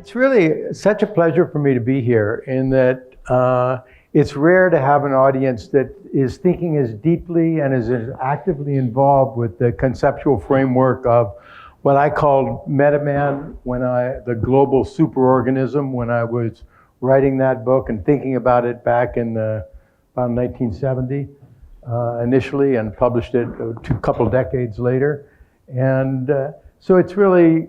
It's really such a pleasure for me to be here in that it's rare to have an audience that is thinking as deeply and is as actively involved with the conceptual framework of what I called Metaman, the global superorganism, when I was writing that book and thinking about it back in about 1970 initially, and published it a couple decades later. And so it's really,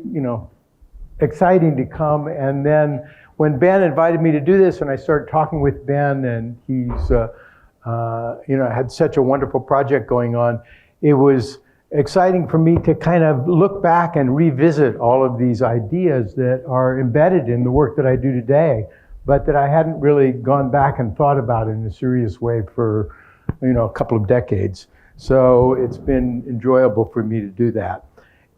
exciting to come. And then when Ben invited me to do this, and I started talking with Ben, and he's, had such a wonderful project going on, it was exciting for me to kind of look back and revisit all of these ideas that are embedded in the work that I do today, but that I hadn't really gone back and thought about in a serious way for, a couple of decades. So it's been enjoyable for me to do that.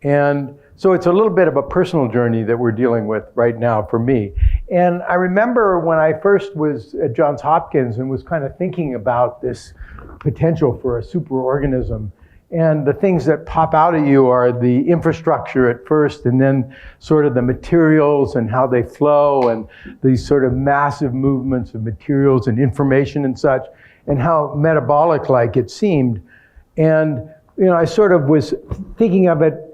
And so it's a little bit of a personal journey that we're dealing with right now for me. And I remember when I first was at Johns Hopkins and was kind of thinking about this potential for a superorganism, and the things that pop out at you are the infrastructure at first, and then sort of the materials and how they flow, and these sort of massive movements of materials and information and such, and how metabolic-like it seemed. And I sort of was thinking of it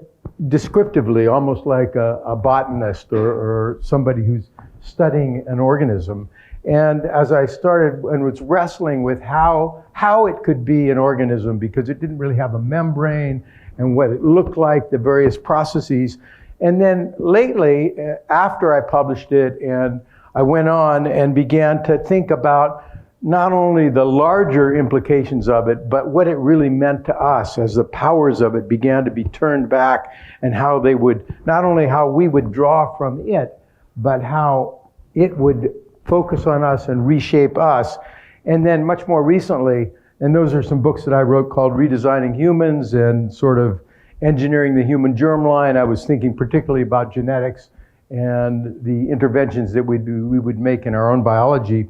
descriptively, almost like a botanist or somebody who's studying an organism. And as I started and was wrestling with how it could be an organism, because it didn't really have a membrane, and what it looked like, the various processes. And then lately, after I published it, and I went on and began to think about not only the larger implications of it, but what it really meant to us as the powers of it began to be turned back, and how they would, not only how we would draw from it, but how it would focus on us and reshape us. And then much more recently, and those are some books that I wrote called Redesigning Humans and sort of Engineering the Human Germline. I was thinking particularly about genetics and the interventions that we would make in our own biology.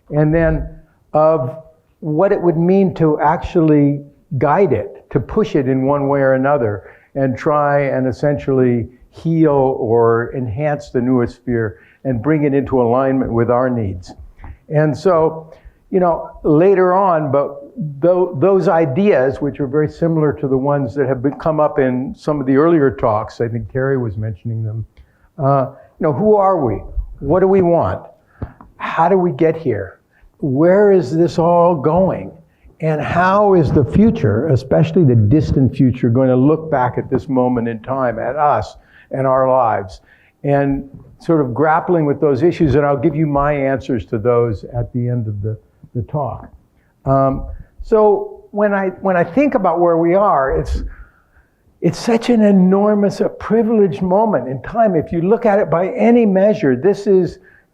And then of what it would mean to actually guide it, to push it in one way or another, and try and essentially heal or enhance the noosphere and bring it into alignment with our needs. And so, later on, but those ideas, which are very similar to the ones that have come up in some of the earlier talks, I think Terry was mentioning them, who are we? What do we want? How do we get here? Where is this all going? And how is the future, especially the distant future, going to look back at this moment in time, at us and our lives? And sort of grappling with those issues, and I'll give you my answers to those at the end of the talk. So when I think about where we are, it's such an enormous, a privileged moment in time. If you look at it by any measure,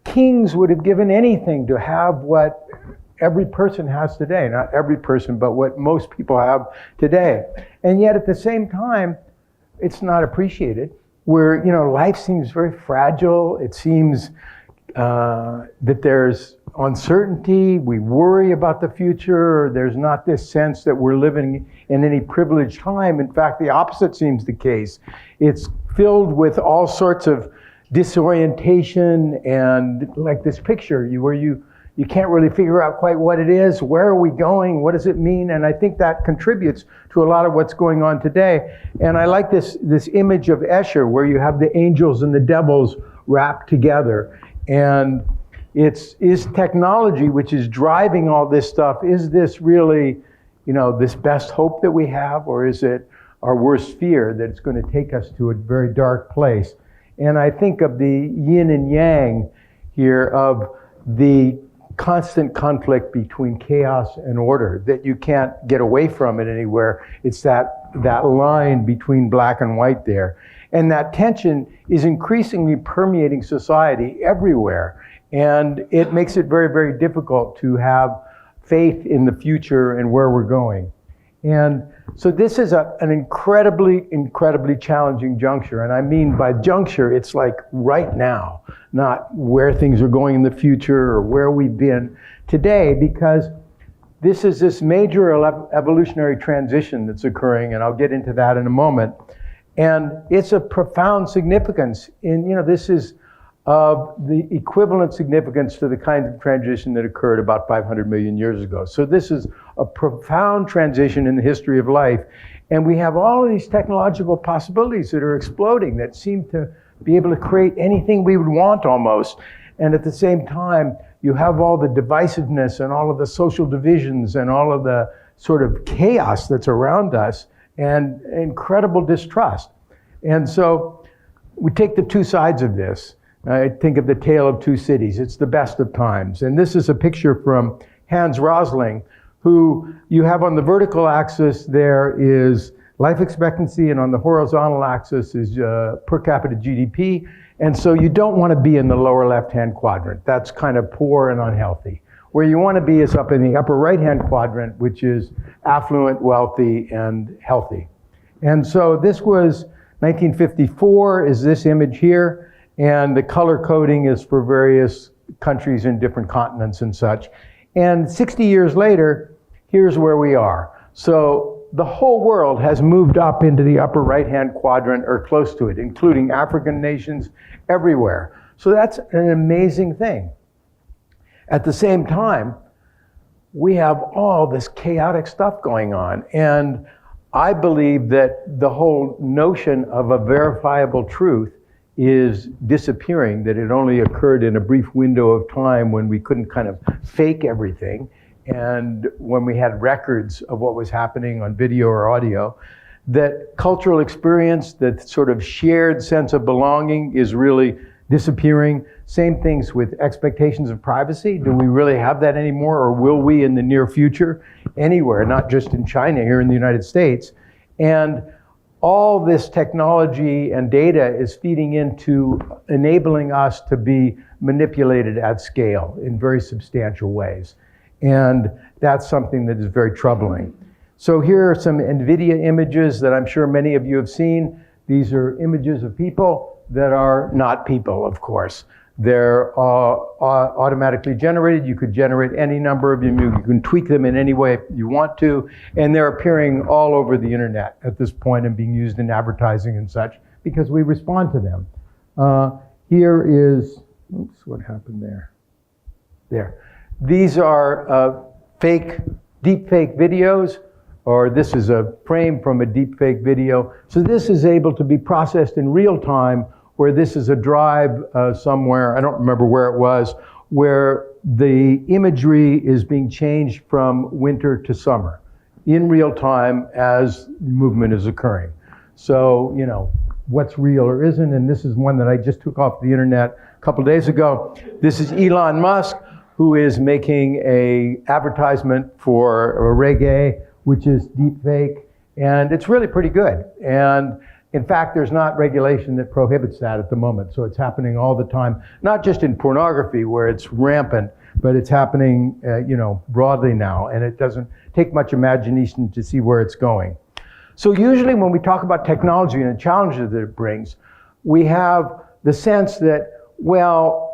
kings would have given anything to have what every person has today. Not every person, but what most people have today. And yet at the same time, it's not appreciated. Where, life seems very fragile. It seems that there's uncertainty. We worry about the future. There's not this sense that we're living in any privileged time. In fact, the opposite seems the case. It's filled with all sorts of disorientation, and like this picture where you can't really figure out quite what it is. Where are we going? What does it mean? And I think that contributes to a lot of what's going on today. And I like this image of Escher, where you have the angels and the devils wrapped together. And is technology, which is driving all this stuff, is this really, this best hope that we have, or is it our worst fear that it's going to take us to a very dark place? And I think of the yin and yang here, of the constant conflict between chaos and order, that you can't get away from it anywhere. It's that line between black and white there. And that tension is increasingly permeating society everywhere. And it makes it very, very difficult to have faith in the future and where we're going. And so this is an incredibly, incredibly challenging juncture. And I mean by juncture, it's like right now, not where things are going in the future or where we've been today, because this is this major evolutionary transition that's occurring, and I'll get into that in a moment. And it's of profound significance. This is of the equivalent significance to the kind of transition that occurred about 500 million years ago. So this is a profound transition in the history of life. And we have all of these technological possibilities that are exploding that seem to be able to create anything we would want almost. And at the same time, you have all the divisiveness and all of the social divisions and all of the sort of chaos that's around us and incredible distrust. And so we take the two sides of this. I think of the tale of two cities. It's the best of times. And this is a picture from Hans Rosling, who you have on the vertical axis there is life expectancy, and on the horizontal axis is per capita GDP. And so you don't want to be in the lower left-hand quadrant. That's kind of poor and unhealthy. Where you want to be is up in the upper right-hand quadrant, which is affluent, wealthy, and healthy. And so this was 1954 is this image here. And the color coding is for various countries in different continents and such. And 60 years later, here's where we are. So the whole world has moved up into the upper right-hand quadrant or close to it, including African nations everywhere. So that's an amazing thing. At the same time, we have all this chaotic stuff going on. And I believe that the whole notion of a verifiable truth is disappearing, that it only occurred in a brief window of time when we couldn't kind of fake everything, and when we had records of what was happening on video or audio, that cultural experience, that sort of shared sense of belonging is really disappearing. Same things with expectations of privacy. Do we really have that anymore, or will we in the near future? Anywhere, not just in China, here in the United States. And all this technology and data is feeding into enabling us to be manipulated at scale in very substantial ways. And that's something that is very troubling. So here are some NVIDIA images that I'm sure many of you have seen. These are images of people that are not people, of course. They're automatically generated. You could generate any number of them. You can tweak them in any way you want to. And they're appearing all over the internet at this point and being used in advertising and such because we respond to them. Here is, oops, what happened there? There. These are deep fake videos, or this is a frame from a deep fake video. So this is able to be processed in real time, where this is a drive somewhere, I don't remember where it was, where the imagery is being changed from winter to summer in real time as movement is occurring. So, you know, what's real or isn't, and this is one that I just took off the internet a couple days ago. This is Elon Musk, who is making a advertisement for a reggae, which is deep fake, and it's really pretty good. And in fact, there's not regulation that prohibits that at the moment, so it's happening all the time, not just in pornography where it's rampant, but it's happening, broadly now, and it doesn't take much imagination to see where it's going. So usually when we talk about technology and the challenges that it brings, we have the sense that, well,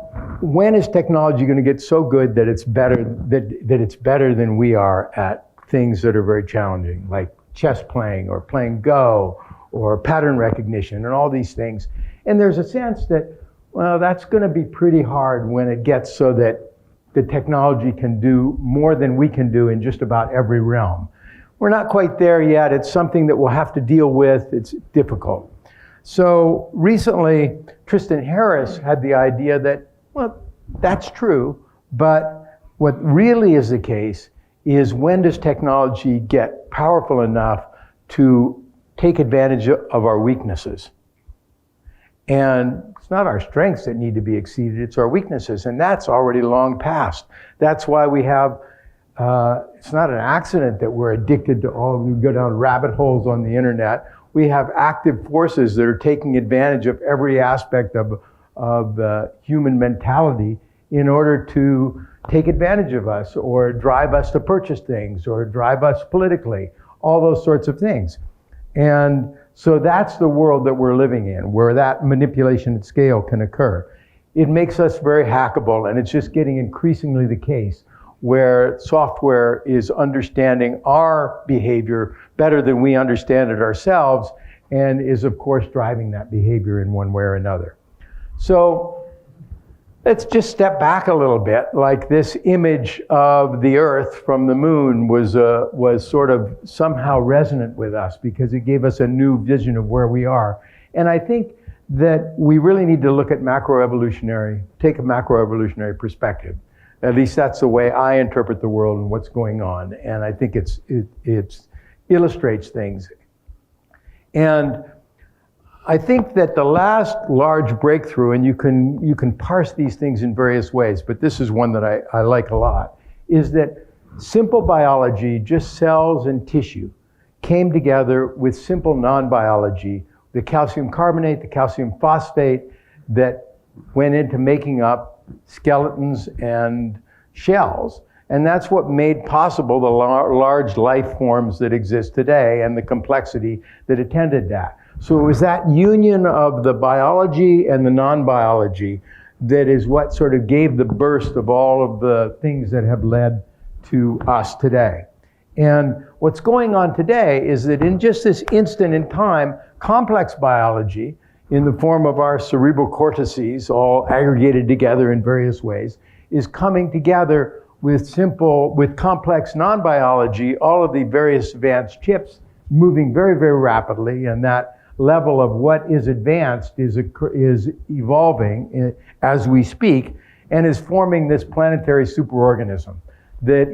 when is technology going to get so good that it's better that it's better than we are at things that are very challenging, like chess playing or playing Go, or pattern recognition and all these things. And there's a sense that, well, that's going to be pretty hard when it gets so that the technology can do more than we can do in just about every realm. We're not quite there yet. It's something that we'll have to deal with. It's difficult. So recently, Tristan Harris had the idea that, well, that's true, but what really is the case is when does technology get powerful enough to take advantage of our weaknesses? And it's not our strengths that need to be exceeded, it's our weaknesses, and that's already long past. That's why we have, it's not an accident that we're addicted to we go down rabbit holes on the internet. We have active forces that are taking advantage of every aspect of human mentality in order to take advantage of us, or drive us to purchase things, or drive us politically, all those sorts of things. And so that's the world that we're living in, where that manipulation at scale can occur. It makes us very hackable, and it's just getting increasingly the case where software is understanding our behavior better than we understand it ourselves, and is of course driving that behavior in one way or another. So Let's just step back a little bit. Like this image of the Earth from the moon was sort of somehow resonant with us because it gave us a new vision of where we are. And I think that we really need to look at take a macroevolutionary perspective. At least that's the way I interpret the world and what's going on. And I think it illustrates things. And I think that the last large breakthrough, and you can parse these things in various ways, but this is one that I like a lot, is that simple biology, just cells and tissue, came together with simple non-biology, the calcium carbonate, the calcium phosphate, that went into making up skeletons and shells. And that's what made possible the large life forms that exist today and the complexity that attended that. So it was that union of the biology and the non-biology that is what sort of gave the burst of all of the things that have led to us today. And what's going on today is that in just this instant in time, complex biology, in the form of our cerebral cortices, all aggregated together in various ways, is coming together with complex non-biology, all of the various advanced chips moving very, very rapidly, and that level of what is advanced is evolving as we speak and is forming this planetary superorganism that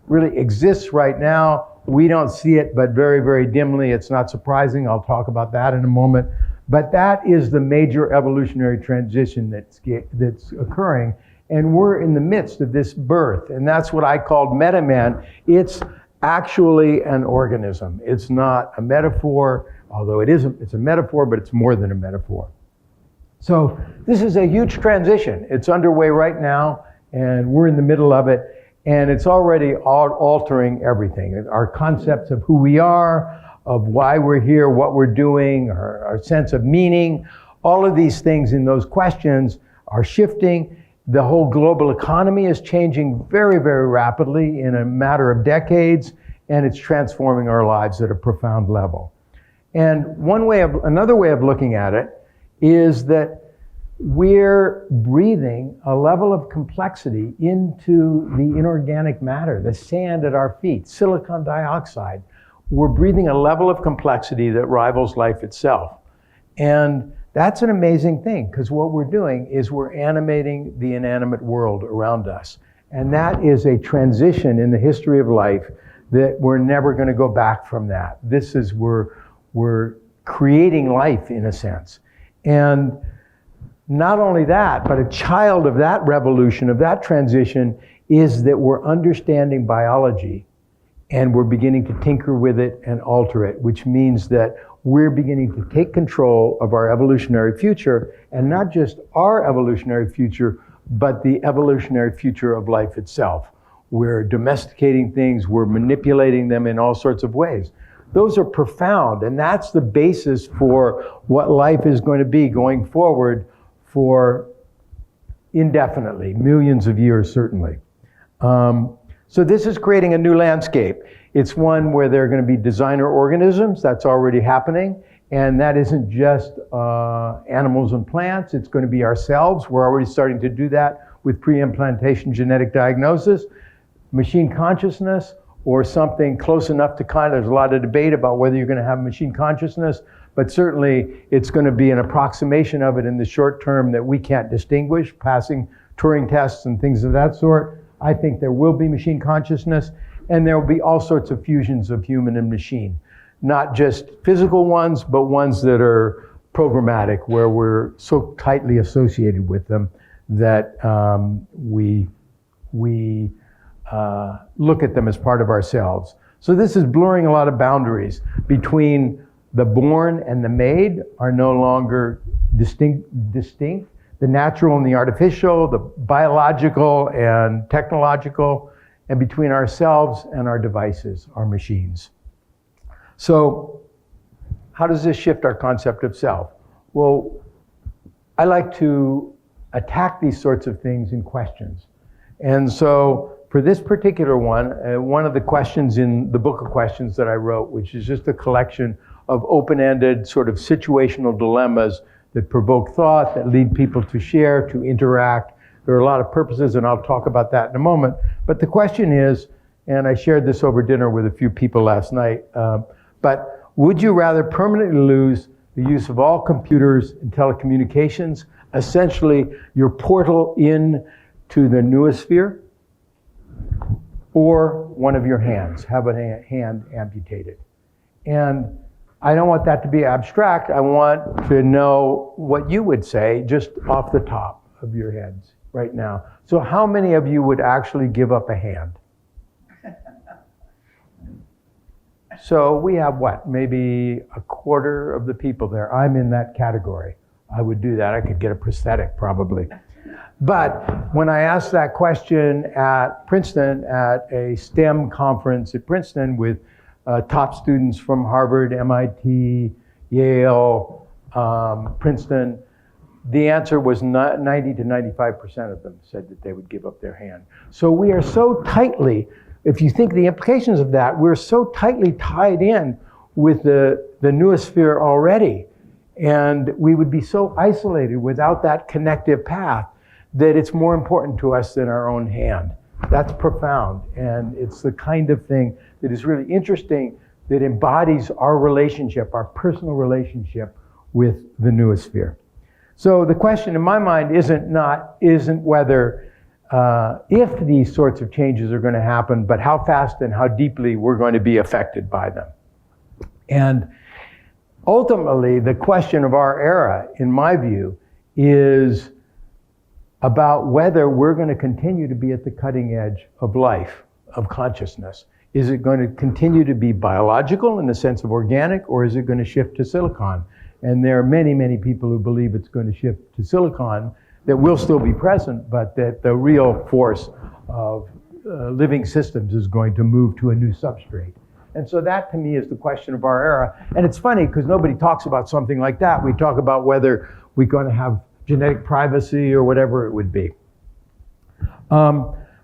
really exists right now. We don't see it, but very, very dimly. It's not surprising. I'll talk about that in a moment. But that is the major evolutionary transition that's occurring. And we're in the midst of this birth. And that's what I called Metaman. It's actually an organism. It's not a metaphor, although it's a metaphor, but it's more than a metaphor. So this is a huge transition. It's underway right now, and we're in the middle of it, and it's already altering everything. Our concepts of who we are, of why we're here, what we're doing, our sense of meaning, all of these things in those questions are shifting. The whole global economy is changing very, very rapidly in a matter of decades, and it's transforming our lives at a profound level. And another way of looking at it is that we're breathing a level of complexity into the inorganic matter, the sand at our feet, silicon dioxide. We're breathing a level of complexity that rivals life itself. And that's an amazing thing, because what we're doing is we're animating the inanimate world around us. And that is a transition in the history of life that we're never going to go back from that. We're creating life in a sense. And not only that, but a child of that revolution, of that transition, is that we're understanding biology and we're beginning to tinker with it and alter it, which means that we're beginning to take control of our evolutionary future, and not just our evolutionary future, but the evolutionary future of life itself. We're domesticating things, we're manipulating them in all sorts of ways. Those are profound, and that's the basis for what life is going to be going forward for indefinitely, millions of years certainly. So this is creating a new landscape. It's one where there are going to be designer organisms. That's already happening. And that isn't just animals and plants. It's going to be ourselves. We're already starting to do that with pre-implantation genetic diagnosis. Machine consciousness, or something close enough to there's a lot of debate about whether you're going to have machine consciousness, but certainly it's going to be an approximation of it in the short term that we can't distinguish, passing Turing tests and things of that sort. I think there will be machine consciousness, and there will be all sorts of fusions of human and machine. Not just physical ones, but ones that are programmatic, where we're so tightly associated with them that we look at them as part of ourselves. So this is blurring a lot of boundaries between the born and the made are no longer distinct. The natural and the artificial, the biological and technological, and between ourselves and our devices, our machines. So how does this shift our concept of self? Well, I like to attack these sorts of things in questions. And so for this particular one of the questions in the book of questions that I wrote, which is just a collection of open-ended sort of situational dilemmas that provoke thought, that lead people to share, to interact. There are a lot of purposes, and I'll talk about that in a moment. But the question is, and I shared this over dinner with a few people last night, but would you rather permanently lose the use of all computers and telecommunications, essentially your portal in to the noosphere, or one of your hands, have a hand amputated? And I don't want that to be abstract. I want to know what you would say just off the top of your heads right now. So how many of you would actually give up a hand? So we have what, maybe a quarter of the people there. I'm in that category. I would do that. I could get a prosthetic probably. But when I asked that question at Princeton, at a STEM conference at Princeton with top students from Harvard, MIT, Yale, Princeton, the answer was 90 to 95% of them said that they would give up their hand. So we are so tightly, if you think the implications of that, we're so tightly tied in with the noosphere already. And we would be so isolated without that connective path that it's more important to us than our own hand. That's profound. And it's the kind of thing that is really interesting, that embodies our relationship, our personal relationship with the noosphere. So the question in my mind isn't whether if these sorts of changes are going to happen, but how fast and how deeply we're going to be affected by them. And ultimately, the question of our era, in my view, is about whether we're going to continue to be at the cutting edge of life, of consciousness. Is it going to continue to be biological in the sense of organic, or is it going to shift to silicon? And there are many, many people who believe it's going to shift to silicon, that will still be present, but that the real force of living systems is going to move to a new substrate. And so that, to me, is the question of our era. And it's funny, because nobody talks about something like that. We talk about whether we're going to have genetic privacy or whatever it would be.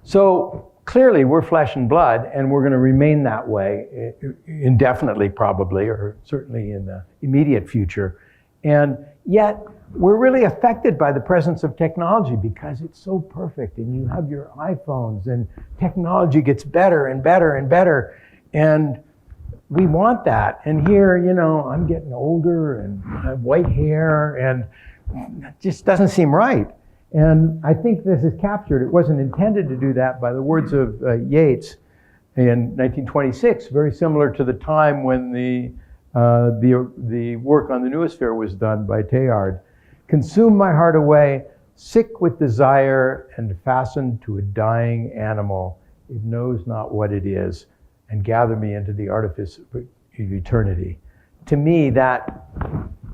So clearly, we're flesh and blood, and we're going to remain that way indefinitely, probably, or certainly in the immediate future. And yet, we're really affected by the presence of technology because it's so perfect, and you have your iPhones, and technology gets better and better and better, and we want that. And here, I'm getting older, and I have white hair, and it just doesn't seem right. And I think this is captured. It wasn't intended to do that, by the words of Yeats in 1926, very similar to the time when the work on the noosphere was done by Teilhard. Consume my heart away, sick with desire and fastened to a dying animal. It knows not what it is, and gather me into the artifice of eternity. To me, that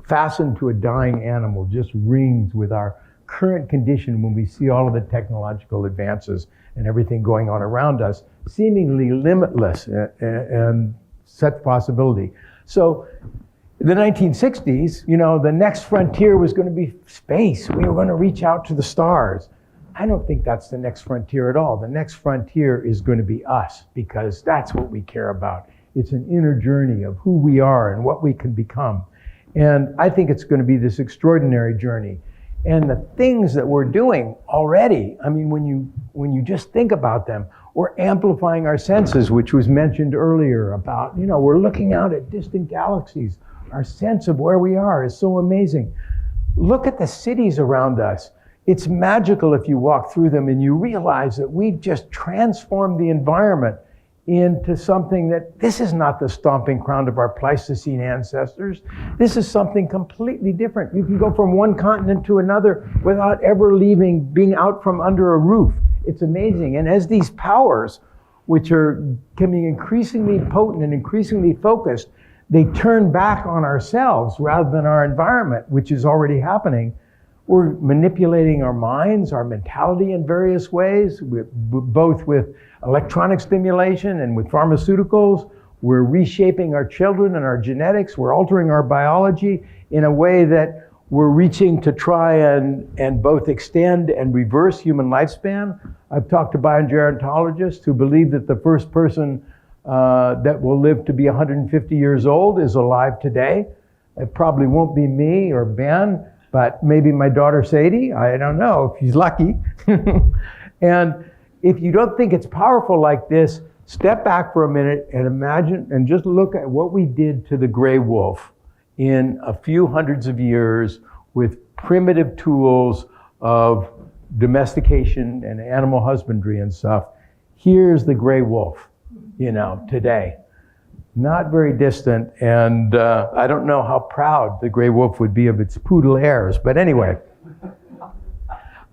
fastened to a dying animal just rings with our current condition when we see all of the technological advances and everything going on around us, seemingly limitless and such possibility. So in the 1960s, the next frontier was going to be space. We were going to reach out to the stars. I don't think that's the next frontier at all. The next frontier is going to be us, because that's what we care about. It's an inner journey of who we are and what we can become. And I think it's going to be this extraordinary journey. And the things that we're doing already, I mean, when you just think about them, we're amplifying our senses, which was mentioned earlier about, we're looking out at distant galaxies. Our sense of where we are is so amazing. Look at the cities around us. It's magical if you walk through them and you realize that we've just transformed the environment into something that this is not the stomping ground of our Pleistocene ancestors. This is something completely different. You can go from one continent to another without ever being out from under a roof. It's amazing. And as these powers, which are becoming increasingly potent and increasingly focused, they turn back on ourselves rather than our environment, which is already happening. We're manipulating our minds, our mentality in various ways, both with electronic stimulation and with pharmaceuticals. We're reshaping our children and our genetics. We're altering our biology in a way that we're reaching to try and both extend and reverse human lifespan. I've talked to biogerontologists who believe that the first person that will live to be 150 years old is alive today. It probably won't be me or Ben. But maybe my daughter Sadie, I don't know if she's lucky. And if you don't think it's powerful like this, step back for a minute and imagine and just look at what we did to the gray wolf in a few hundreds of years with primitive tools of domestication and animal husbandry and stuff. Here's the gray wolf, today. Not very distant, and I don't know how proud the gray wolf would be of its poodle heirs, but anyway.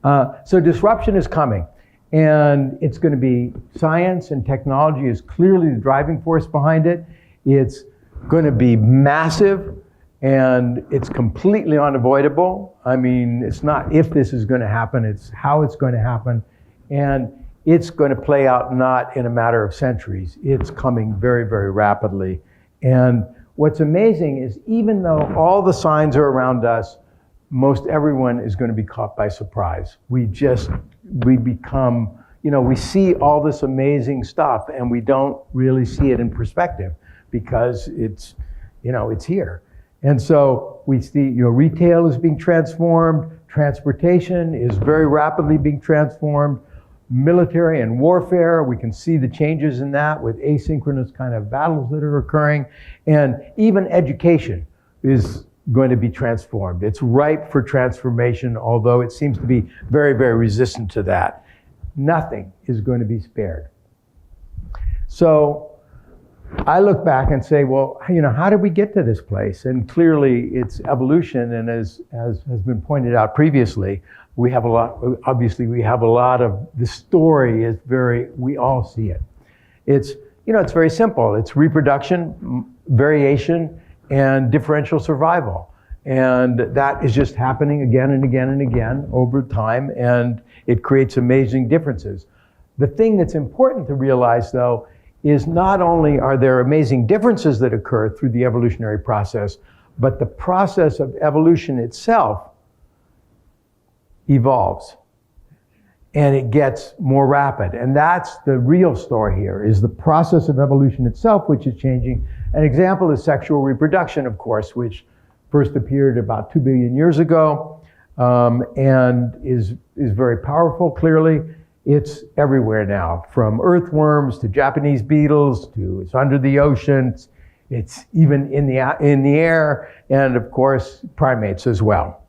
So disruption is coming, and it's going to be science and technology is clearly the driving force behind it. It's going to be massive, and it's completely unavoidable. I mean, it's not if this is going to happen, it's how it's going to happen, and it's going to play out not in a matter of centuries. It's coming very, very rapidly. And what's amazing is even though all the signs are around us, most everyone is going to be caught by surprise. We become, we see all this amazing stuff and we don't really see it in perspective because it's here. And so we see, retail is being transformed, transportation is very rapidly being transformed, military and warfare, we can see the changes in that with asynchronous kind of battles that are occurring, and even education is going to be transformed. It's ripe for transformation, although it seems to be very, very resistant to that. Nothing is going to be spared. So I look back and say, well, how did we get to this place? And clearly it's evolution, and as has been pointed out previously, we have a lot of, the story is we all see it. It's very simple. It's reproduction, variation, and differential survival. And that is just happening again and again and again over time, and it creates amazing differences. The thing that's important to realize, though, is not only are there amazing differences that occur through the evolutionary process, but the process of evolution itself evolves and it gets more rapid. And that's the real story here, is the process of evolution itself, which is changing. An example is sexual reproduction, of course, which first appeared about 2 billion years ago, and is very powerful, clearly. It's everywhere now, from earthworms to Japanese beetles to it's under the oceans, it's even in the air, and of course, primates as well.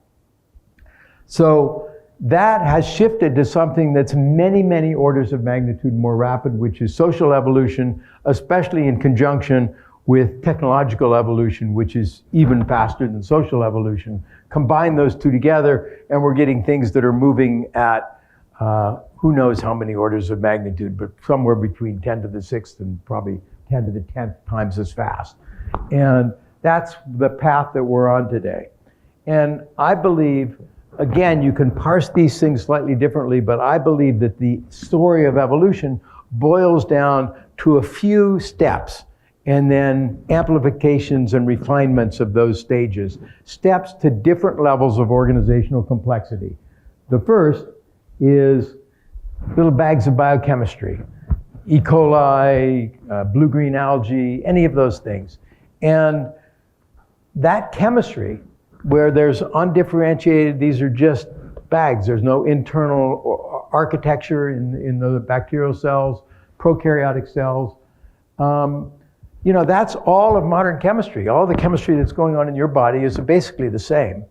So that has shifted to something that's many, many orders of magnitude more rapid, which is social evolution, especially in conjunction with technological evolution, which is even faster than social evolution. Combine those two together, and we're getting things that are moving at who knows how many orders of magnitude, but somewhere between 10 to the 6th and probably 10 to the 10th times as fast. And that's the path that we're on today. And I believe, again, you can parse these things slightly differently, but I believe that the story of evolution boils down to a few steps and then amplifications and refinements of those stages, steps to different levels of organizational complexity. The first is little bags of biochemistry, E. coli, blue-green algae, any of those things. And that chemistry, where there's undifferentiated, these are just bags, there's no internal architecture in the bacterial cells, prokaryotic cells. That's all of modern chemistry. All the chemistry that's going on in your body is basically the same.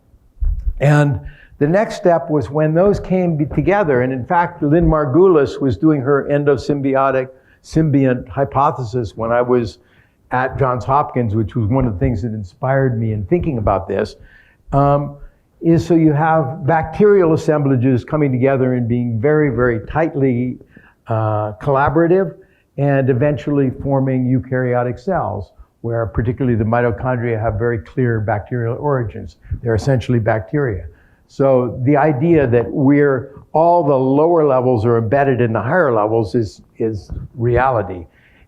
And the next step was when those came together, and in fact, Lynn Margulis was doing her symbiont hypothesis when I was at Johns Hopkins, which was one of the things that inspired me in thinking about this, is so you have bacterial assemblages coming together and being very, very tightly collaborative, and eventually forming eukaryotic cells, where particularly the mitochondria have very clear bacterial origins. They're essentially bacteria. So the idea that all the lower levels are embedded in the higher levels is reality.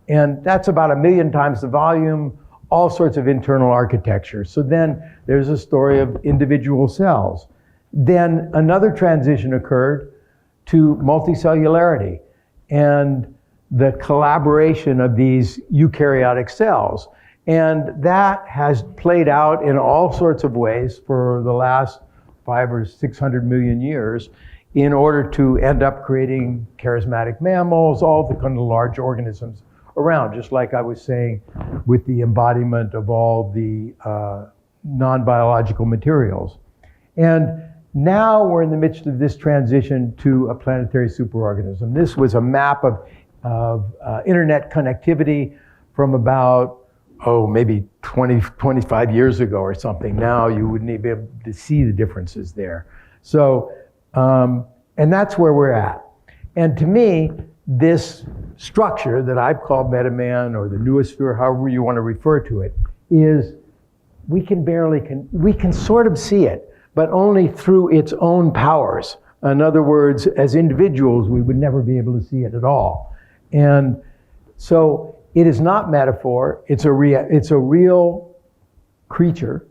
And that's about 1 million times the volume, all sorts of internal architecture. So then there's a story of individual cells. Then another transition occurred to multicellularity and the collaboration of these eukaryotic cells. And that has played out in all sorts of ways for the last 500 or 600 million years in order to end up creating charismatic mammals, all the kind of large organisms around, just like I was saying with the embodiment of all the non-biological materials. And now we're in the midst of this transition to a planetary superorganism. This was a map of internet connectivity from about, maybe 20, 25 years ago or something. Now you wouldn't even be able to see the differences there. So, and that's where we're at. And to me, this structure that I've called Metaman or the noosphere, however you want to refer to it, is we can sort of see it, but only through its own powers. In other words, as individuals, we would never be able to see it at all. And so it is not metaphor, it's a real creature.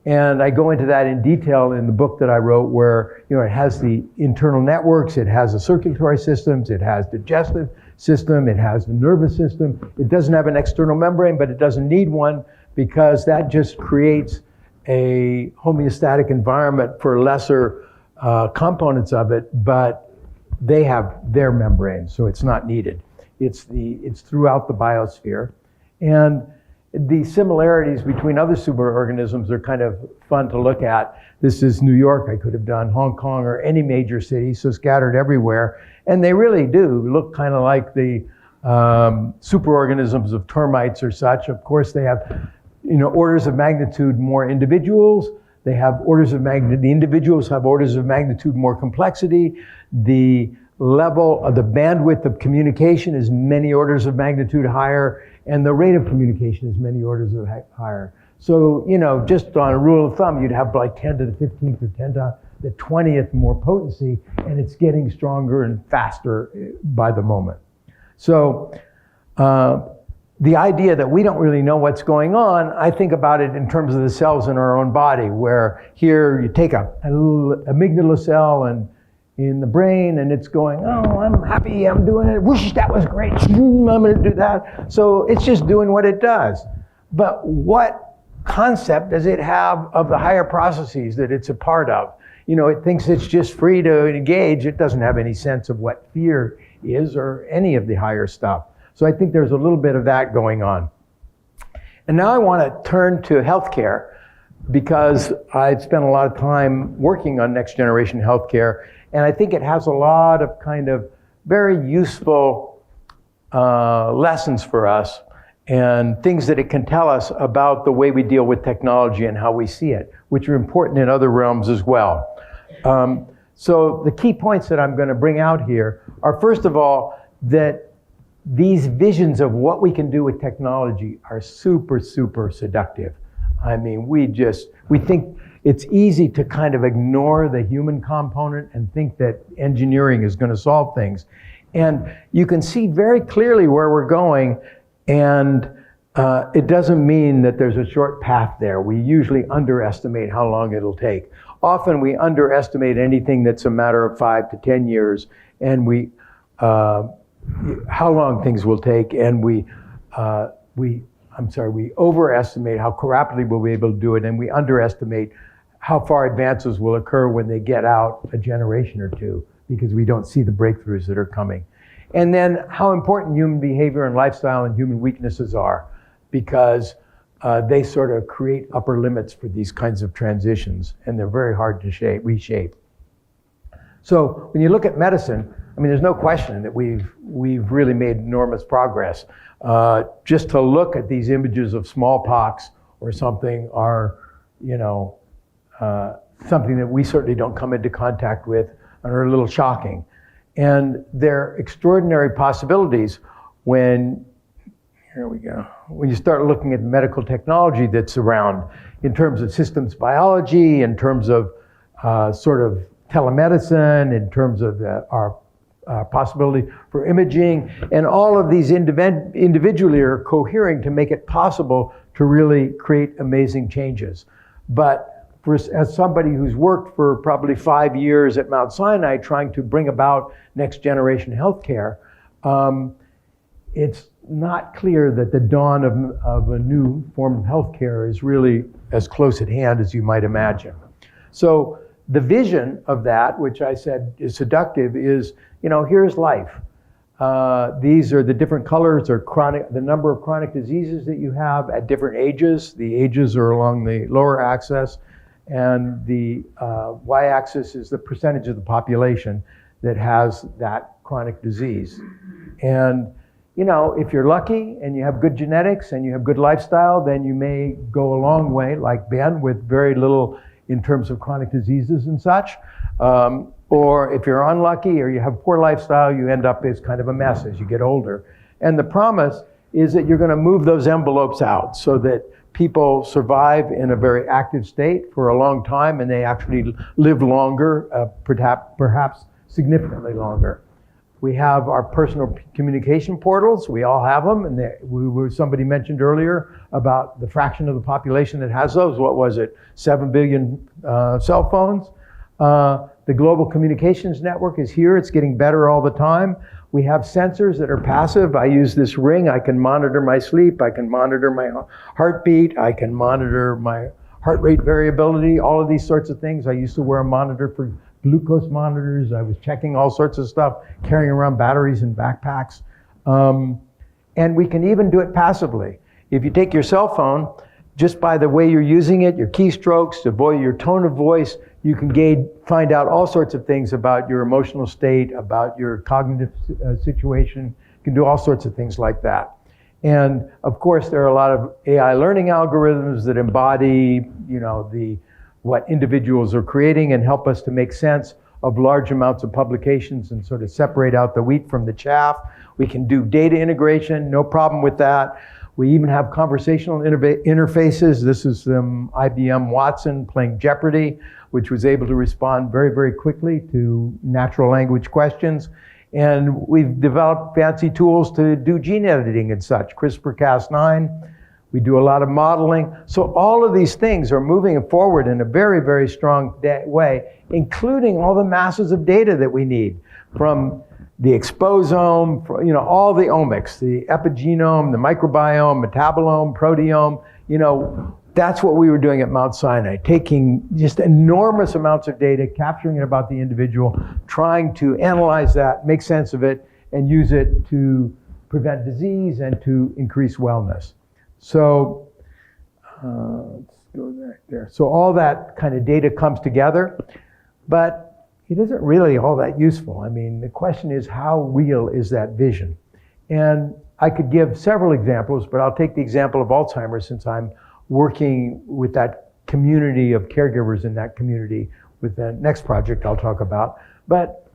And I go into that in detail in the book that I wrote where, it has the internal networks, it has the circulatory systems, it has digestive system, it has the nervous system. It doesn't have an external membrane, but it doesn't need one because that just creates a homeostatic environment for lesser components of it, but they have their membranes, so it's not needed. It's throughout the biosphere. And the similarities between other superorganisms are kind of fun to look at. This is New York, I could have done Hong Kong or any major city, so scattered everywhere. And they really do look kind of like the superorganisms of termites or such. Of course, they have orders of magnitude more individuals. They have the individuals have orders of magnitude more complexity. The level of the bandwidth of communication is many orders of magnitude higher, and the rate of communication is many orders of higher. So, just on a rule of thumb, you'd have like 10 to the 15th or 10 to the 20th more potency, and it's getting stronger and faster by the moment. So, the idea that we don't really know what's going on, I think about it in terms of the cells in our own body, where here you take a little amygdala cell and in the brain, and it's going, I'm happy, I'm doing it, whoosh, that was great, I'm gonna do that. So it's just doing what it does. But what concept does it have of the higher processes that it's a part of? It thinks it's just free to engage. It doesn't have any sense of what fear is or any of the higher stuff. So I think there's a little bit of that going on. And now I want to turn to healthcare because I've spent a lot of time working on next generation healthcare, and I think it has a lot of kind of very useful lessons for us and things that it can tell us about the way we deal with technology and how we see it, which are important in other realms as well. So the key points that I'm going to bring out here are, first of all, that these visions of what we can do with technology are super, super seductive. I mean, we think it's easy to kind of ignore the human component and think that engineering is going to solve things. And you can see very clearly where we're going, and it doesn't mean that there's a short path there. We usually underestimate how long it'll take. Often we underestimate anything that's a matter of 5 to 10 years, and how long things will take, and we overestimate how rapidly we'll be able to do it, and we underestimate how far advances will occur when they get out a generation or two, because we don't see the breakthroughs that are coming. And then how important human behavior and lifestyle and human weaknesses are, because they sort of create upper limits for these kinds of transitions, and they're very hard to reshape. So when you look at medicine, I mean, there's no question that we've really made enormous progress. Just to look at these images of smallpox or something are, something that we certainly don't come into contact with and are a little shocking. And they're extraordinary possibilities when you start looking at medical technology that's around in terms of systems biology, in terms of sort of telemedicine, in terms of our possibility for imaging, and all of these individually are cohering to make it possible to really create amazing changes. But as somebody who's worked for probably 5 years at Mount Sinai trying to bring about next generation healthcare, it's not clear that the dawn of a new form of healthcare is really as close at hand as you might imagine. So the vision of that, which I said is seductive, is, here's life. These are the different colors or the number of chronic diseases that you have at different ages. The ages are along the lower axis, and the y-axis is the percentage of the population that has that chronic disease. And if you're lucky and you have good genetics and you have good lifestyle, then you may go a long way, like Ben, with very little in terms of chronic diseases and such. Or if you're unlucky or you have poor lifestyle, you end up as kind of a mess as you get older. And the promise is that you're going to move those envelopes out so that people survive in a very active state for a long time, and they actually live longer, perhaps significantly longer. We have our personal communication portals. We all have them. And somebody mentioned earlier about the fraction of the population that has those. What was it? 7 billion cell phones. The global communications network is here. It's getting better all the time. We have sensors that are passive. I use this ring. I can monitor my sleep. I can monitor my heartbeat. I can monitor my heart rate variability, all of these sorts of things. I used to wear a monitor for glucose monitors. I was checking all sorts of stuff, carrying around batteries in backpacks. And we can even do it passively. If you take your cell phone, just by the way you're using it, your keystrokes, your tone of voice, you can find out all sorts of things about your emotional state, about your cognitive situation. You can do all sorts of things like that. And of course, there are a lot of AI learning algorithms that embody, what individuals are creating and help us to make sense of large amounts of publications and sort of separate out the wheat from the chaff. We can do data integration, no problem with that. We even have conversational interfaces. This is IBM Watson playing Jeopardy, which was able to respond very, very quickly to natural language questions. And we've developed fancy tools to do gene editing and such, CRISPR-Cas9. We do a lot of modeling. So all of these things are moving forward in a very, very strong way, including all the masses of data that we need from the exposome, all the omics, the epigenome, the microbiome, metabolome, proteome. That's what we were doing at Mount Sinai, taking just enormous amounts of data, capturing it about the individual, trying to analyze that, make sense of it, and use it to prevent disease and to increase wellness. So let's go back there. So all that kind of data comes together, but it isn't really all that useful. I mean, the question is, how real is that vision? And I could give several examples, but I'll take the example of Alzheimer's since I'm working with that community of caregivers in that community with the next project I'll talk about. But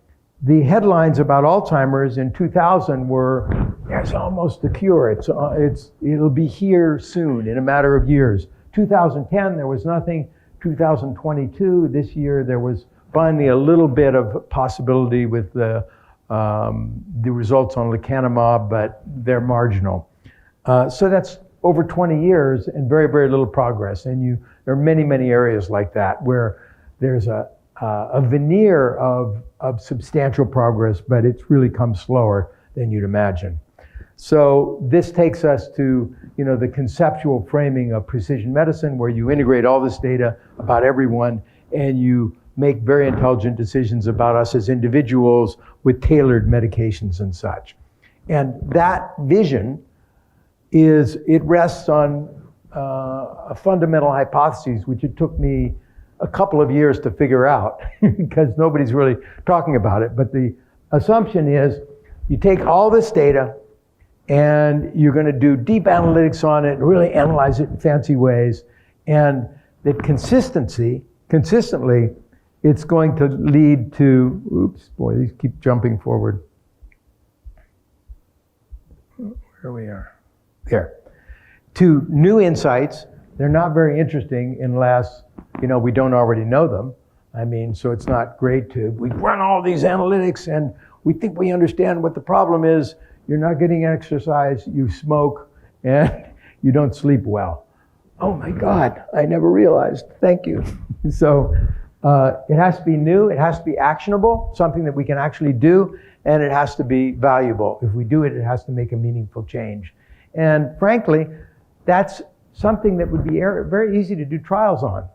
the headlines about Alzheimer's in 2000 were, there's almost a cure. It'll be here soon, in a matter of years. 2010, there was nothing. 2022, this year, there was finally a little bit of possibility with the results on lecanemab, but they're marginal. So that's over 20 years and very, very little progress. And there are many, many areas like that where there's a veneer of substantial progress, but it's really come slower than you'd imagine. So this takes us to, the conceptual framing of precision medicine, where you integrate all this data about everyone and you make very intelligent decisions about us as individuals with tailored medications and such. And that vision it rests on a fundamental hypothesis, which it took me a couple of years to figure out because nobody's really talking about it. But the assumption is you take all this data and you're going to do deep analytics on it, really analyze it in fancy ways, and that consistently, it's going to lead to, oops, boy, these keep jumping forward. Here we are. There. To new insights. They're not very interesting unless, we don't already know them. I mean, so it's not great we run all these analytics and we think we understand what the problem is. You're not getting exercise, you smoke, and you don't sleep well. Oh my God, I never realized. Thank you. So it has to be new, it has to be actionable, something that we can actually do, and it has to be valuable. If we do it, it has to make a meaningful change. And frankly, that's something that would be very easy to do trials on.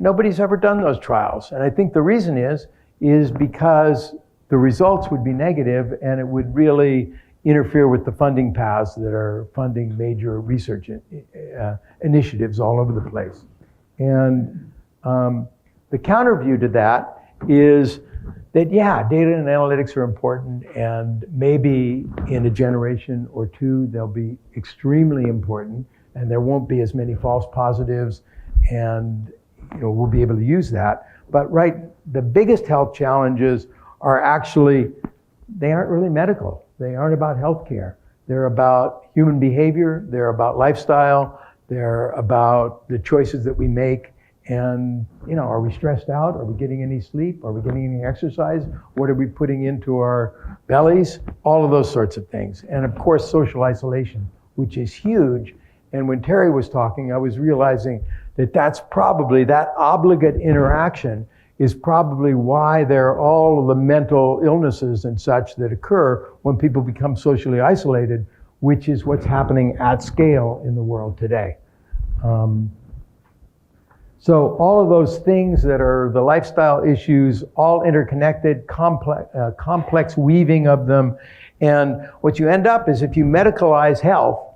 Nobody's ever done those trials. And I think the reason is because the results would be negative and it would really interfere with the funding paths that are funding major research initiatives all over the place. And the counter view to that is that, yeah, data and analytics are important, and maybe in a generation or two, they'll be extremely important, and there won't be as many false positives, and we'll be able to use that. But the biggest health challenges are actually, they aren't really medical. They aren't about healthcare. They're about human behavior, they're about lifestyle, they're about the choices that we make. And, are we stressed out? Are we getting any sleep? Are we getting any exercise? What are we putting into our bellies? All of those sorts of things. And of course, social isolation, which is huge. And when Terry was talking, I was realizing that that's probably, that obligate interaction is probably why there are all of the mental illnesses and such that occur when people become socially isolated, which is what's happening at scale in the world today. So all of those things that are the lifestyle issues, all interconnected, complex weaving of them. And what you end up is if you medicalize health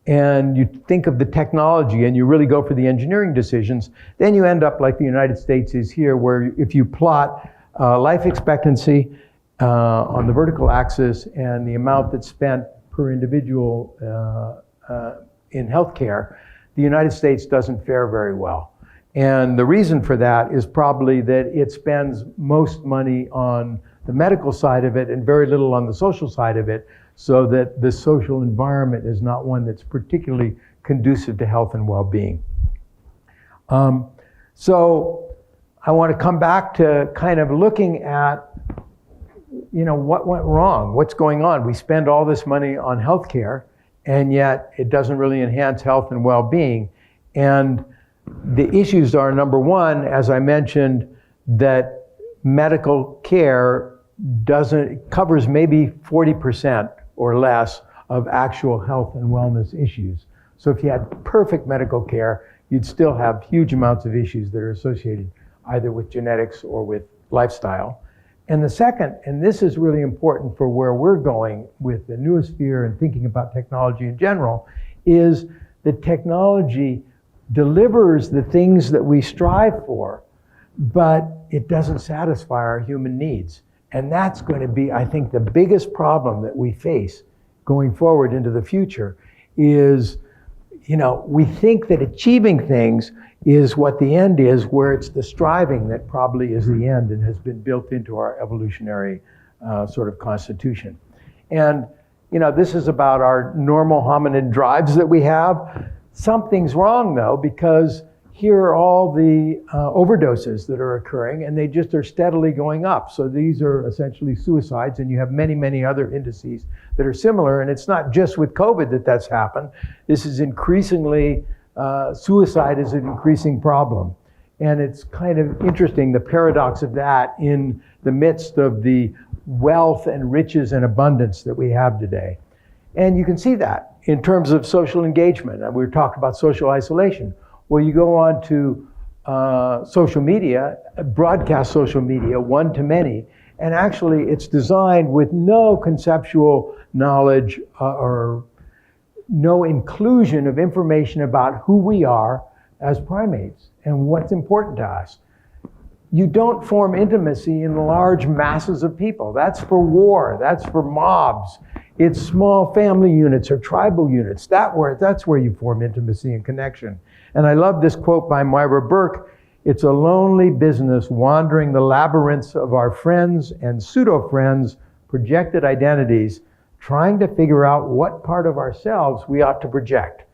and you think of the technology and you really go for the engineering decisions, then you end up like the United States is here, where if you plot life expectancy on the vertical axis and the amount that's spent per individual in healthcare, the United States doesn't fare very well. And the reason for that is probably that it spends most money on the medical side of it and very little on the social side of it, so that the social environment is not one that's particularly conducive to health and well-being. So I want to come back to kind of looking at, what went wrong, what's going on. We spend all this money on healthcare, and yet it doesn't really enhance health and well-being. And the issues are, number one, as I mentioned, that medical care covers maybe 40% or less of actual health and wellness issues. So if you had perfect medical care, you'd still have huge amounts of issues that are associated either with genetics or with lifestyle. And the second, and this is really important for where we're going with the noosphere and thinking about technology in general, is that technology delivers the things that we strive for, but it doesn't satisfy our human needs. And that's going to be, I think, the biggest problem that we face going forward into the future is, we think that achieving things is what the end is, where it's the striving that probably is the end and has been built into our evolutionary sort of constitution. And, this is about our normal hominid drives that we have. Something's wrong, though, because here are all the overdoses that are occurring, and they just are steadily going up. So these are essentially suicides, and you have many, many other indices that are similar. And it's not just with COVID that's happened. This is increasingly, suicide is an increasing problem. And it's kind of interesting, the paradox of that in the midst of the wealth and riches and abundance that we have today. And you can see that in terms of social engagement. And we were talking about social isolation. Well, you go on to social media, broadcast social media, one-to-many, and actually it's designed with no conceptual knowledge or no inclusion of information about who we are as primates and what's important to us. You don't form intimacy in large masses of people. That's for war, that's for mobs. It's small family units or tribal units. That's where you form intimacy and connection. And I love this quote by Myra Burke. It's a lonely business wandering the labyrinths of our friends and pseudo-friends' projected identities, trying to figure out what part of ourselves we ought to project.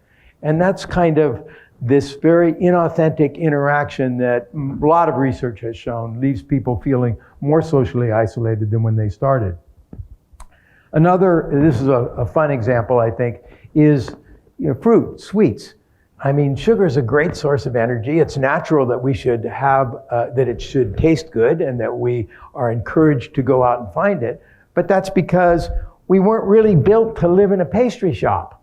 And that's kind of this very inauthentic interaction that a lot of research has shown leaves people feeling more socially isolated than when they started. This is a fun example, I think, is fruit, sweets. I mean, sugar is a great source of energy. It's natural that we should have, that it should taste good and that we are encouraged to go out and find it. But that's because we weren't really built to live in a pastry shop,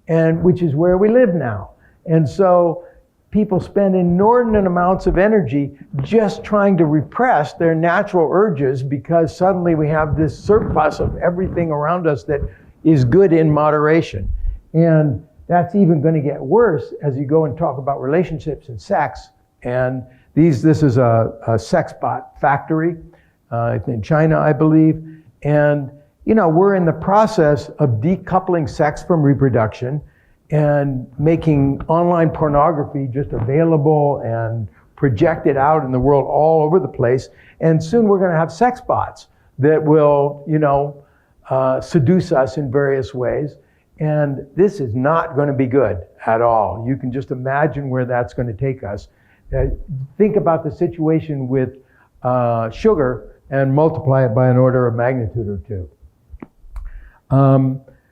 which is where we live now. And so people spend inordinate amounts of energy just trying to repress their natural urges because suddenly we have this surplus of everything around us that is good in moderation. And that's even going to get worse as you go and talk about relationships and sex. And this is a sex bot factory in China, I believe. And, we're in the process of decoupling sex from reproduction and making online pornography just available and projected out in the world all over the place. And soon we're going to have sex bots that will, seduce us in various ways. And this is not going to be good at all. You can just imagine where that's going to take us. Think about the situation with sugar and multiply it by an order of magnitude or two.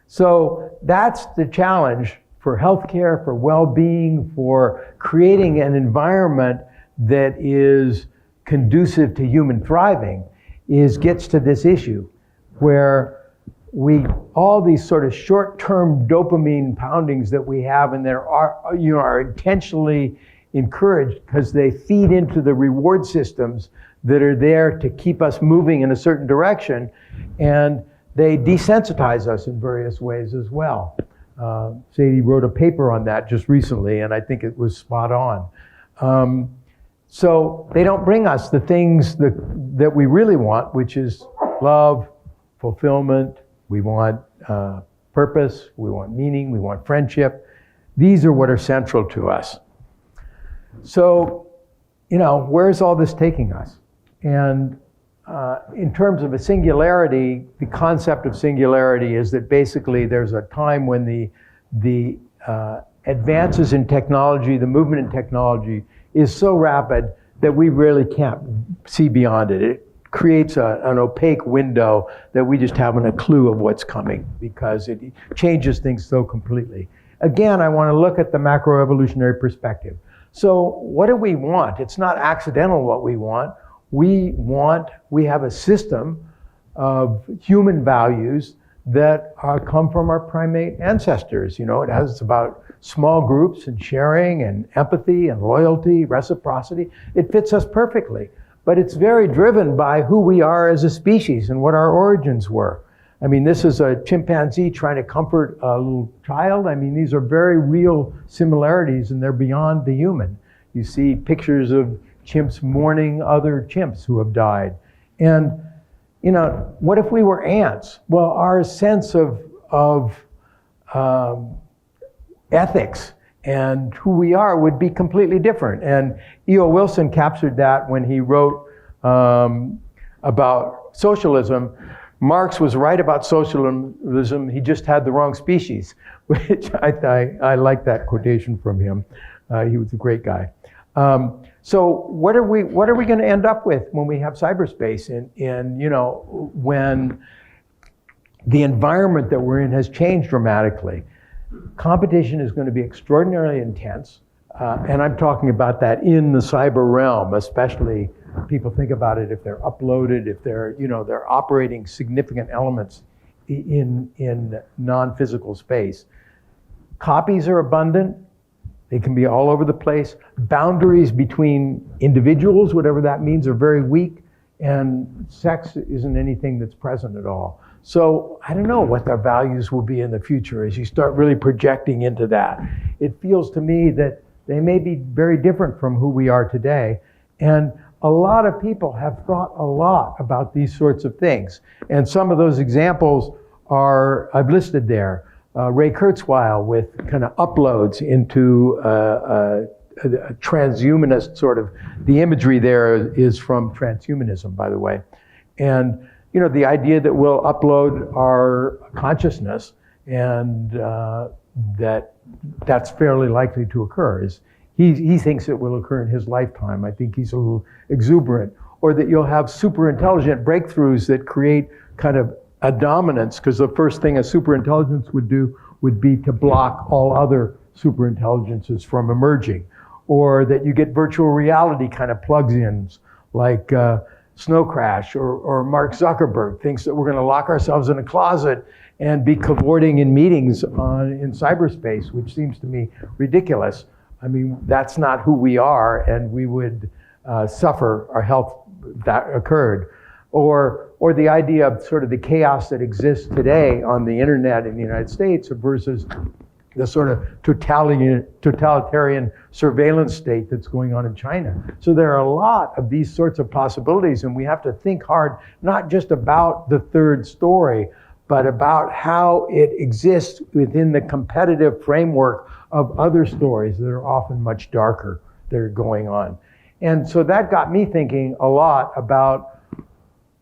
So that's the challenge for healthcare, for well-being, for creating an environment that is conducive to human thriving, gets to this issue where all these sort of short-term dopamine poundings that we have and there are intentionally encouraged because they feed into the reward systems that are there to keep us moving in a certain direction, and they desensitize us in various ways as well. Sadie wrote a paper on that just recently, and I think it was spot on. So they don't bring us the things that we really want, which is love, fulfillment. We want purpose, we want meaning, we want friendship. These are what are central to us. So, where's all this taking us? And in terms of a singularity, the concept of singularity is that basically there's a time when the advances in technology, the movement in technology is so rapid that we really can't see beyond it. It creates an opaque window that we just haven't a clue of what's coming because it changes things so completely. Again, I want to look at the macroevolutionary perspective. So what do we want? It's not accidental what we want. We have a system of human values that come from our primate ancestors. It's about small groups and sharing and empathy and loyalty, reciprocity. It fits us perfectly. But it's very driven by who we are as a species and what our origins were. I mean, this is a chimpanzee trying to comfort a little child. I mean, these are very real similarities and they're beyond the human. You see pictures of chimps mourning other chimps who have died. And, what if we were ants? Well, our sense of ethics and who we are would be completely different. And E.O. Wilson captured that when he wrote about socialism. Marx was right about socialism, he just had the wrong species, which I like that quotation from him. He was a great guy. So what are we going to end up with when we have cyberspace and when the environment that we're in has changed dramatically? Competition is going to be extraordinarily intense, and I'm talking about that in the cyber realm, especially. People think about it if they're uploaded, if they're operating significant elements in non-physical space. Copies are abundant. They can be all over the place. Boundaries between individuals, whatever that means, are very weak, and sex isn't anything that's present at all. So I don't know what their values will be in the future as you start really projecting into that. It feels to me that they may be very different from who we are today. And a lot of people have thought a lot about these sorts of things. And some of those examples I've listed there. Ray Kurzweil with kind of uploads into a transhumanist sort of, the imagery there is from transhumanism, by the way. And the idea that we'll upload our consciousness and that's fairly likely to occur. He thinks it will occur in his lifetime. I think he's a little exuberant. Or that you'll have super intelligent breakthroughs that create kind of a dominance, because the first thing a super intelligence would do would be to block all other super intelligences from emerging. Or that you get virtual reality kind of plugs-ins, like Snow Crash or Mark Zuckerberg thinks that we're going to lock ourselves in a closet and be cavorting in meetings in cyberspace, which seems to me ridiculous. I mean, that's not who we are, and we would suffer our health if that occurred. Or the idea of sort of the chaos that exists today on the internet in the United States versus the sort of totalitarian surveillance state that's going on in China. So there are a lot of these sorts of possibilities, and we have to think hard, not just about the third story, but about how it exists within the competitive framework of other stories that are often much darker that are going on. And so that got me thinking a lot about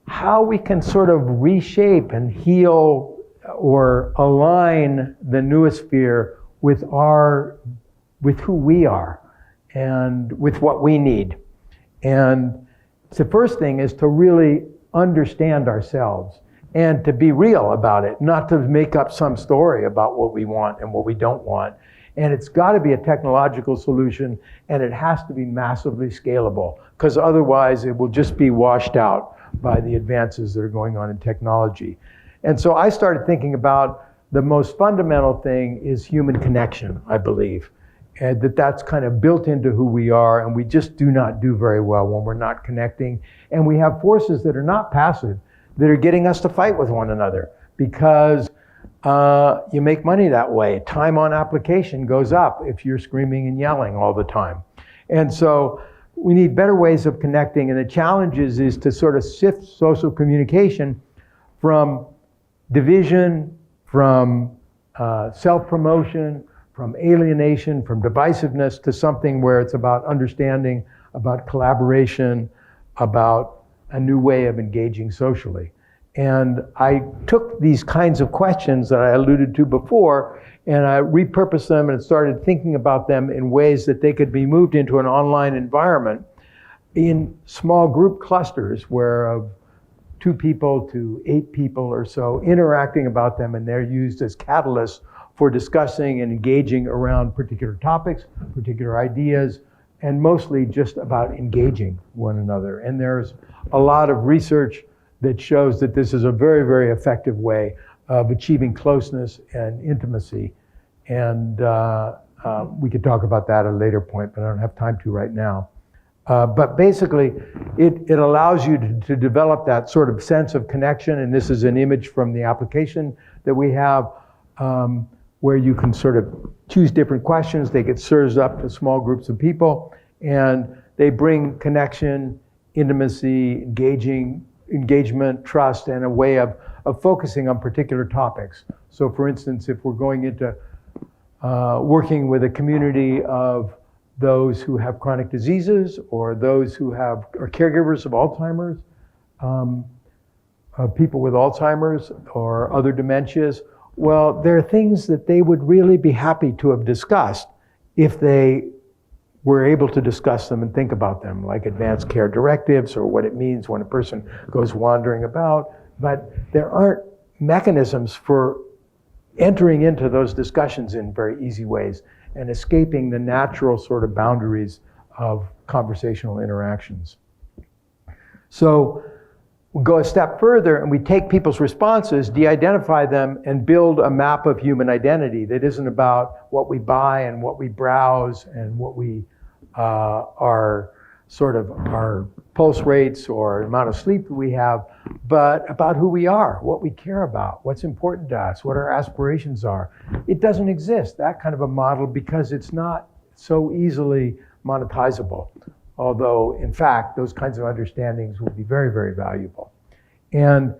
how we can sort of reshape and heal or align the noosphere with who we are and with what we need. And the first thing is to really understand ourselves and to be real about it, not to make up some story about what we want and what we don't want. And it's got to be a technological solution, and it has to be massively scalable, because otherwise it will just be washed out by the advances that are going on in technology. And so I started thinking about the most fundamental thing is human connection, I believe, and that's kind of built into who we are, and we just do not do very well when we're not connecting. And we have forces that are not passive, that are getting us to fight with one another, because you make money that way. Time on application goes up if you're screaming and yelling all the time. And so we need better ways of connecting, and the challenge is to sort of sift social communication from division, from self-promotion, from alienation, from divisiveness, to something where it's about understanding, about collaboration, about a new way of engaging socially. And I took these kinds of questions that I alluded to before, and I repurposed them and started thinking about them in ways that they could be moved into an online environment in small group clusters where of 2 people to 8 people or so interacting about them, and they're used as catalysts for discussing and engaging around particular topics, particular ideas, and mostly just about engaging one another. And there's a lot of research that shows that this is a very, very effective way of achieving closeness and intimacy. And we could talk about that at a later point, but I don't have time to right now. But basically, it allows you to develop that sort of sense of connection, and this is an image from the application that we have, where you can sort of choose different questions. They get served up to small groups of people, and they bring connection, intimacy, engagement, trust, and a way of focusing on particular topics. So for instance, if we're going into working with a community of those who have chronic diseases, or those who are caregivers of Alzheimer's, people with Alzheimer's or other dementias, well, there are things that they would really be happy to have discussed if they were able to discuss them and think about them, like advanced care directives or what it means when a person goes wandering about. But there aren't mechanisms for entering into those discussions in very easy ways and escaping the natural sort of boundaries of conversational interactions. So we go a step further and we take people's responses, de-identify them, and build a map of human identity that isn't about what we buy and what we browse and what we our pulse rates or amount of sleep that we have, but about who we are, what we care about, what's important to us, what our aspirations are. It doesn't exist, that kind of a model, because it's not so easily monetizable. Although, in fact, those kinds of understandings will be very, very valuable. And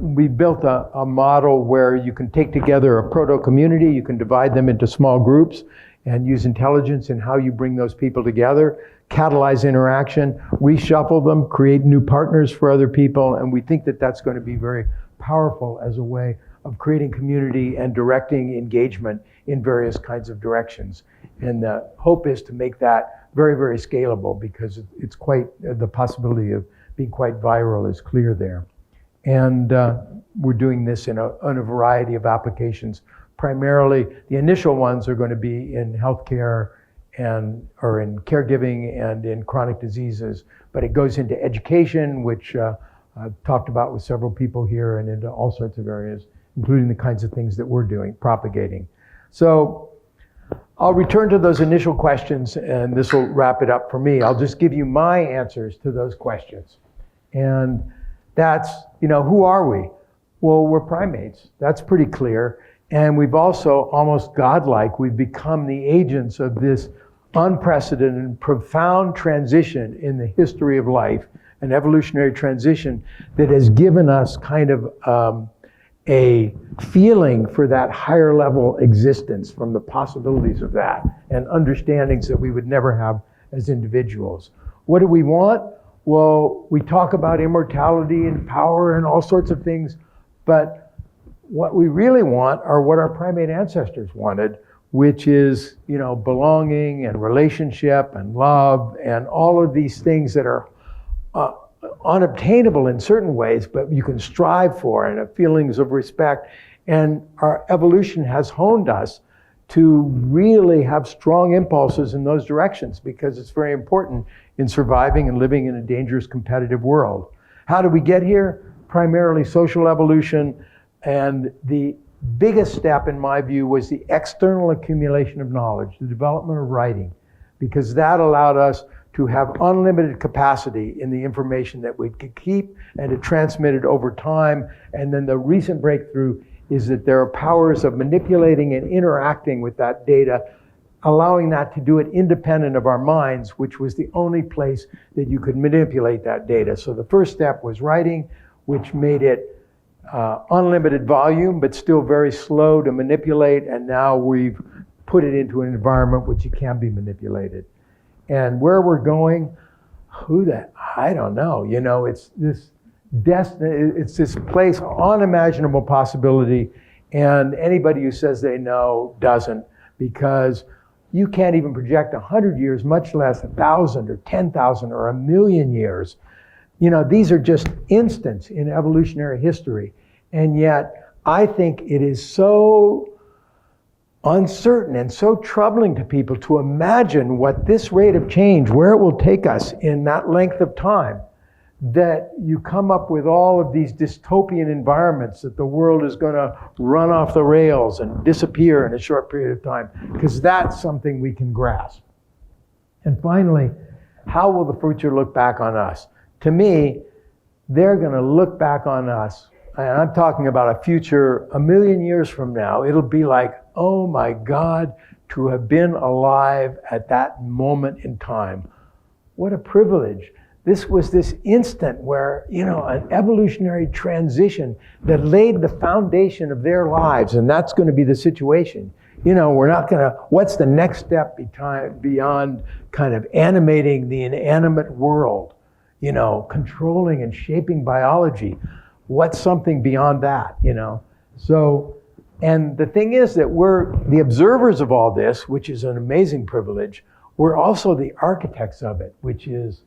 we built a model where you can take together a proto-community, you can divide them into small groups, and use intelligence in how you bring those people together, catalyze interaction, reshuffle them, create new partners for other people, and we think that that's going to be very powerful as a way of creating community and directing engagement in various kinds of directions. And the hope is to make that very, very scalable, because it's quite, the possibility of being quite viral is clear there. And we're doing this in a variety of applications. Primarily, the initial ones are going to be in healthcare or in caregiving and in chronic diseases, but it goes into education, which I've talked about with several people here, and into all sorts of areas, including the kinds of things that we're doing, propagating. So I'll return to those initial questions, and this will wrap it up for me. I'll just give you my answers to those questions. And that's, who are we? Well, we're primates. That's pretty clear. And we've also, almost godlike, we've become the agents of this unprecedented and profound transition in the history of life, an evolutionary transition that has given us kind of a feeling for that higher level existence from the possibilities of that and understandings that we would never have as individuals. What do we want? Well, we talk about immortality and power and all sorts of things, but what we really want are what our primate ancestors wanted, which is, belonging and relationship and love and all of these things that are unobtainable in certain ways, but you can strive for, and feelings of respect. And our evolution has honed us to really have strong impulses in those directions because it's very important in surviving and living in a dangerous competitive world. How did we get here? Primarily social evolution, and the biggest step in my view was the external accumulation of knowledge, the development of writing, because that allowed us to have unlimited capacity in the information that we could keep and to transmit it over time. And then the recent breakthrough is that there are powers of manipulating and interacting with that data, allowing that to do it independent of our minds, which was the only place that you could manipulate that data. So the first step was writing, which made it unlimited volume, but still very slow to manipulate. And now we've put it into an environment which it can be manipulated. And where we're going, I don't know. It's this it's this place, unimaginable possibility, and anybody who says they know doesn't, because you can't even project 100 years, much less 1,000 or 10,000 or 1,000,000 years. These are just instants in evolutionary history, and yet I think it is so uncertain and so troubling to people to imagine what this rate of change, where it will take us in that length of time, that you come up with all of these dystopian environments that the world is going to run off the rails and disappear in a short period of time, because that's something we can grasp. And finally, how will the future look back on us? To me, they're going to look back on us, and I'm talking about a future 1,000,000 years from now. It'll be like, oh my God, to have been alive at that moment in time. What a privilege. This was this instant where, an evolutionary transition that laid the foundation of their lives, and that's going to be the situation. We're not going to, what's the next step beyond kind of animating the inanimate world, controlling and shaping biology? What's something beyond that, So, and the thing is that we're the observers of all this, which is an amazing privilege. We're also the architects of it, which is,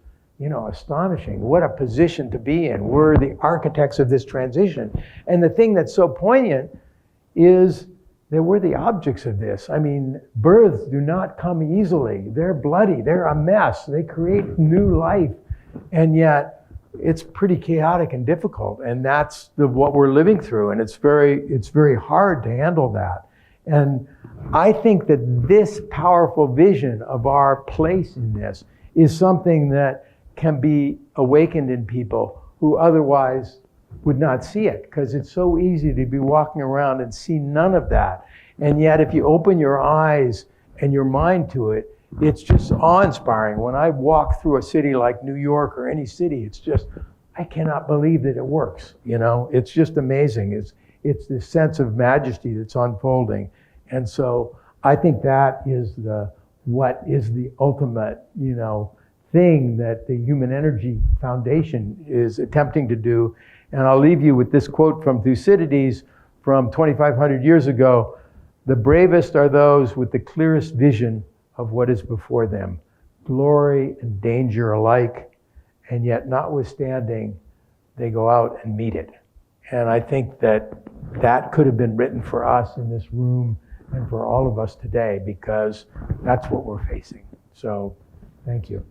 astonishing. What a position to be in. We're the architects of this transition. And the thing that's so poignant is that we're the objects of this. I mean, births do not come easily. They're bloody. They're a mess. They create new life. And yet, it's pretty chaotic and difficult, and that's what we're living through, and it's very hard to handle that. And I think that this powerful vision of our place in this is something that can be awakened in people who otherwise would not see it, because it's so easy to be walking around and see none of that. And yet if you open your eyes and your mind to it, it's just awe-inspiring. When I walk through a city like New York or any city, it's just, I cannot believe that it works. It's just amazing. It's this sense of majesty that's unfolding. And so I think that is what is the ultimate, thing that the Human Energy Foundation is attempting to do. And I'll leave you with this quote from Thucydides from 2,500 years ago: "The bravest are those with the clearest vision of what is before them, glory and danger alike, and yet notwithstanding, they go out and meet it." And I think that could have been written for us in this room and for all of us today, because that's what we're facing. So, thank you.